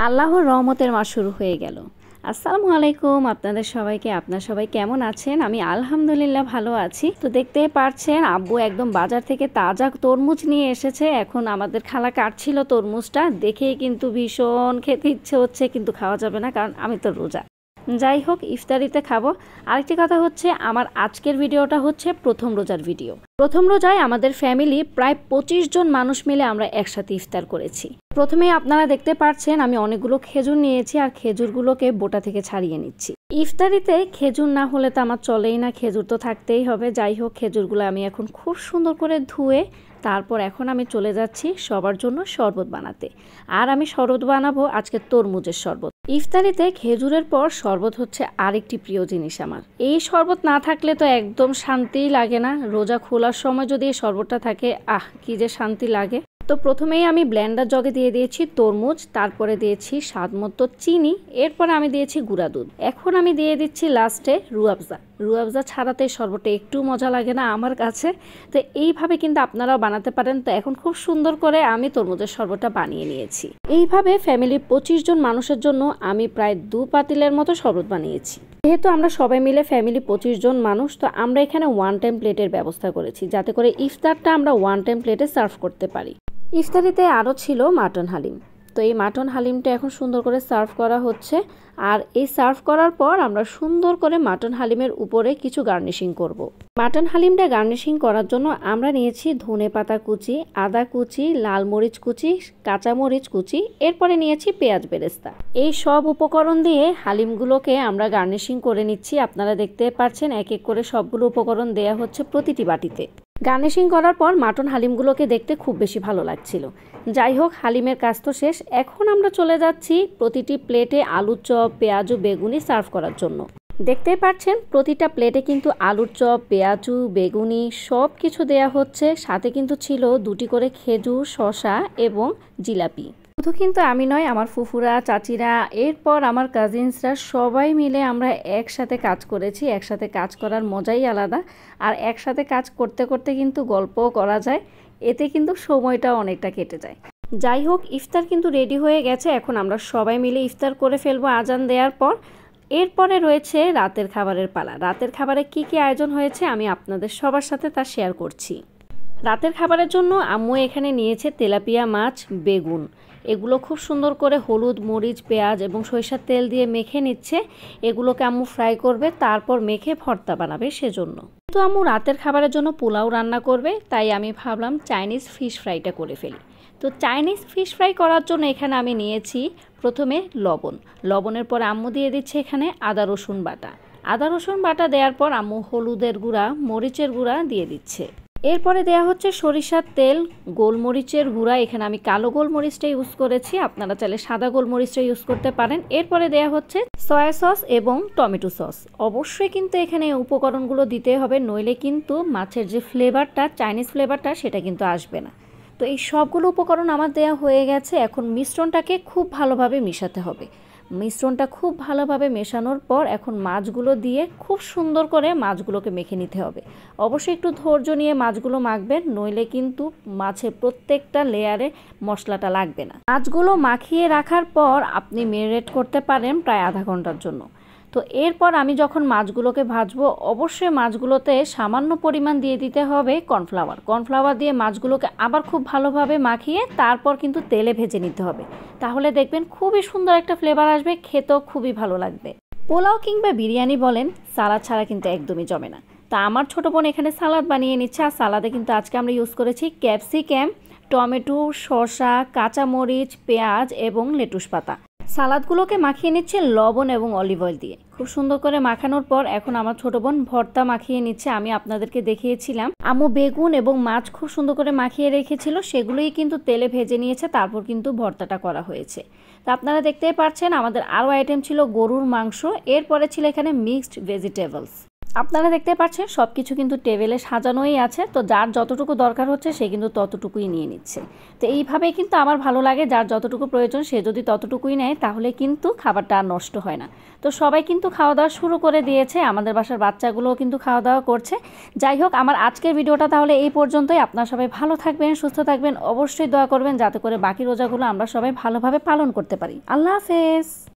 আল্লাহর রহমতের মাস শুরু হয়ে গেল। আসসালামু আলাইকুম আপনাদের সবাইকে। আপনারা সবাই কেমন আছেন? আমি আলহামদুলিল্লাহ ভালো আছি। তো দেখতেই পারছেন আব্বু একদম বাজার থেকে তাজা তরমুজ নিয়ে এসেছে। এখন আমাদের খালা কাটছিল তরমুজটা, দেখেই কিন্তু ভীষণ খেতে ইচ্ছে হচ্ছে, কিন্তু খাওয়া যাবে না কারণ আমি তো রোজা। যাই হোক, ইফতারিতে খাবো। আরেকটি কথা হচ্ছে, আমার আজকের ভিডিওটা হচ্ছে প্রথম রোজার ভিডিও। প্রথম রোজায় আমাদের ফ্যামিলি প্রায় 25 জন মানুষ মিলে আমরা একসাথে ইফতার করেছি। প্রথমেই আপনারা দেখতে পাচ্ছেন আমি অনেকগুলো খেজুর নিয়েছি আর খেজুরগুলোকে বোটা থেকে ছাড়িয়ে নিচ্ছি। ইফতারিতে খেজুর না হলে তো আমার চলেই না, খেজুর তো থাকতেই হবে। যাই হোক, খেজুরগুলো আমি এখন খুব সুন্দর করে ধুয়ে তারপর এখন আমি চলে যাচ্ছি সবার জন্য শরবত বানাতে। আর আমি শরবত বানাবো আজকে তরমুজের শরবত। ইফতারিতে খেজুরের পর শরবত হচ্ছে আরেকটি প্রিয় জিনিস আমার। এই শরবত না থাকলে তো একদম শান্তিই লাগে না। রোজা খোলার সময় যদি এই শরবতটা থাকে, কি যে শান্তি লাগে। তো প্রথমেই আমি ব্লেন্ডার জগে দিয়ে দিয়েছি তরমুজ, তারপরে দিয়েছি স্বাদ মতো চিনি, এরপরে আমি দিয়েছি গুঁড়া দুধ। এখন আমি দিয়ে দিচ্ছি লাস্টে রুয়াবজা। রুয়াবজা ছাড়াতে শরবতটা একটু মজা লাগে না আমার কাছে। তো এইভাবে কিন্তু আপনারাও বানাতে পারেন। তো এখন খুব সুন্দর করে আমি তরমুজের শরবতটা বানিয়ে নিয়েছি। এইভাবে ফ্যামিলির 25 জন মানুষের জন্য আমি প্রায় 2 পাতিলের মতো শরবত বানিয়েছি। যেহেতু আমরা সবাই মিলে ফ্যামিলি 25 জন মানুষ, তো আমরা এখানে 1 টাইম প্লেটের ব্যবস্থা করেছি, যাতে করে ইফতারটা আমরা 1 টাইম প্লেটে সার্ভ করতে পারি। ইফতারিতে আরও ছিল মাটন হালিম। তো এই মাটন হালিমটা এখন সুন্দর করে সার্ভ করা হচ্ছে। আর এই সার্ভ করার পর আমরা সুন্দর করে মাটন হালিমের উপরে কিছু গার্নিশিং করব। মাটন হালিমটা গার্নিশিং করার জন্য আমরা নিয়েছি ধনেপাতা কুচি, আদা কুচি, লাল মরিচ কুচি, কাঁচা মরিচ কুচি, এরপরে নিয়েছি পেঁয়াজ বেরেস্তা। এই সব উপকরণ দিয়ে হালিমগুলোকে আমরা গার্নিশিং করে নিচ্ছি। আপনারা দেখতে পাচ্ছেন এক এক করে সবগুলো উপকরণ দেয়া হচ্ছে প্রতিটি বাটিতে। গার্নিশিং করার পর মাটন হালিমগুলোকে দেখতে খুব বেশি ভালো লাগছিল। যাই হোক, হালিমের কাজ তো শেষ। এখন আমরা চলে যাচ্ছি প্রতিটি প্লেটে আলুর চপ, পেঁয়াজু, বেগুনি সার্ভ করার জন্য। দেখতেই পাচ্ছেন প্রতিটা প্লেটে কিন্তু আলুর চপ, পেঁয়াজু, বেগুনি সব কিছু দেয়া হচ্ছে। সাথে কিন্তু ছিল 2টি করে খেজুর, শসা এবং জিলাপি। শুধু কিন্তু আমি নয়, আমার ফুফুরা, চাচিরা, এরপর আমার কাজিনসরা সবাই মিলে আমরা একসাথে কাজ করেছি। একসাথে কাজ করার মজাই আলাদা। আর একসাথে কাজ করতে করতে কিন্তু গল্পও করা যায়, এতে কিন্তু সময়টাও অনেকটা কেটে যায়। যাই হোক, ইফতার কিন্তু রেডি হয়ে গেছে। এখন আমরা সবাই মিলে ইফতার করে ফেলবো আজান দেওয়ার পর। এরপরে রয়েছে রাতের খাবারের পালা। রাতের খাবারে কি কি আয়োজন হয়েছে আমি আপনাদের সবার সাথে তা শেয়ার করছি। রাতের খাবারের জন্য আম্মু এখানে নিয়েছে তেলাপিয়া মাছ, বেগুন। এগুলো খুব সুন্দর করে হলুদ, মরিচ, পেঁয়াজ এবং সরিষার তেল দিয়ে মেখে নিচ্ছে। এগুলোকে আম্মু ফ্রাই করবে, তারপর মেখে ভর্তা বানাবে সেজন্য। তো আম্মু রাতের খাবারের জন্য পোলাও রান্না করবে, তাই আমি ভাবলাম চাইনিজ ফিশ ফ্রাইটা করে ফেলি। তো চাইনিজ ফিশ ফ্রাই করার জন্য এখানে আমি নিয়েছি প্রথমে লবণ। লবণের পর আম্মু দিয়ে দিচ্ছে এখানে আদা রসুন বাটা। আদা রসুন বাটা দেওয়ার পর আম্মু হলুদের গুঁড়া, মরিচের গুঁড়া দিয়ে দিচ্ছে। এরপরে দেয়া হচ্ছে সরিষার তেল, গোলমরিচের গুঁড়া। এখানে আমি কালো গোলমরিচটা ইউজ করেছি, আপনারা চাইলে সাদা গোলমরিচটা ইউজ করতে পারেন। এরপরে দেয়া হচ্ছে সয়া সস এবং টমেটো সস। অবশ্যই কিন্তু এখানে উপকরণগুলো দিতে হবে, নইলে কিন্তু মাছের যে ফ্লেভারটা, চাইনিজ ফ্লেভারটা, সেটা কিন্তু আসবে না। তো এই সবগুলো উপকরণ আমার দেয়া হয়ে গেছে। এখন মিশ্রণটাকে খুব ভালোভাবে মেশাতে হবে। মিশ্রণটা খুব ভালোভাবে মেশানোর পর এখন মাছগুলো দিয়ে খুব সুন্দর করে মাছগুলোকে মেখে নিতে হবে। অবশ্যই একটু ধৈর্য নিয়ে মাছগুলো মাখবেন, নইলে কিন্তু মাছের প্রত্যেকটা লেয়ারে মশলাটা লাগবে না। মাছগুলো মাখিয়ে রাখার পর আপনি ম্যারিনেট করতে পারেন প্রায় আধা ঘন্টার জন্য। তো এরপর আমি যখন মাছগুলোকে ভাজবো, অবশ্যই মাছগুলোতে সামান্য পরিমাণ দিয়ে দিতে হবে কর্নফ্লাওয়ার। কর্নফ্লাওয়ার দিয়ে মাছগুলোকে আবার খুব ভালোভাবে মাখিয়ে তারপর কিন্তু তেলে ভেজে নিতে হবে। তাহলে দেখবেন খুবই সুন্দর একটা ফ্লেভার আসবে, খেতেও খুবই ভালো লাগবে। পোলাও কিংবা বিরিয়ানি বলেন, সালাদ ছাড়া কিন্তু একদমই জমে না। তা আমার ছোটো বোন এখানে সালাদ বানিয়ে নিচ্ছে। আর সালাদে কিন্তু আজকে আমরা ইউজ করেছি ক্যাপসিকাম, টমেটো, শসা, কাঁচামরিচ, পেঁয়াজ এবং লেটুস পাতা। সালাদগুলোকে মাখিয়ে নিচ্ছে লবণ এবং অলিভ অয়েল দিয়ে। খুব সুন্দর করে মাখানোর পর এখন আমার ছোট বোন ভর্তা মাখিয়ে নিচ্ছে। আমি আপনাদেরকে দেখিয়েছিলাম আম্মু বেগুন এবং মাছ খুব সুন্দর করে মাখিয়ে রেখেছিল, সেগুলোই কিন্তু তেলে ভেজে নিয়েছে, তারপর কিন্তু ভর্তাটা করা হয়েছে। তো আপনারা দেখতেই পাচ্ছেন আমাদের আরও আইটেম ছিল গরুর মাংস, এরপরে ছিল এখানে মিক্সড ভেজিটেবলস। আপনারা দেখতে পাচ্ছেন সব কিছু কিন্তু টেবিলে সাজানোই আছে, তো যার যতটুকু দরকার হচ্ছে সে কিন্তু ততটুকুই নিয়ে নিচ্ছে। তো এইভাবেই কিন্তু আমার ভালো লাগে, যার যতটুকু প্রয়োজন সে যদি ততটুকুই নেয় তাহলে কিন্তু খাবারটা আর নষ্ট হয় না। তো সবাই কিন্তু খাওয়া দাওয়া শুরু করে দিয়েছে, আমাদের বাসার বাচ্চাগুলোও কিন্তু খাওয়া দাওয়া করছে। যাই হোক, আমার আজকের ভিডিওটা তাহলে এই পর্যন্তই। আপনারা সবাই ভালো থাকবেন, সুস্থ থাকবেন, অবশ্যই দোয়া করবেন যাতে করে বাকি রোজাগুলো আমরা সবাই ভালোভাবে পালন করতে পারি। আল্লাহ হাফেজ।